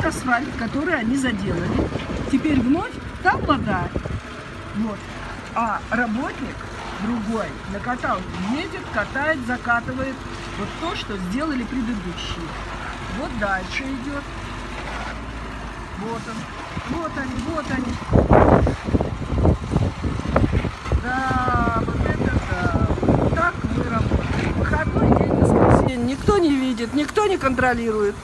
асфальт, который они заделали. Теперь вновь там вода. Вот. А работник другой на каталке едет, катает, закатывает вот то, что сделали предыдущие. Вот дальше идет. Вот он. Вот они, вот они. Да, вот это да. Вот так мы работаем. Выходной день, воскресенье. Никто не видит, никто не контролирует.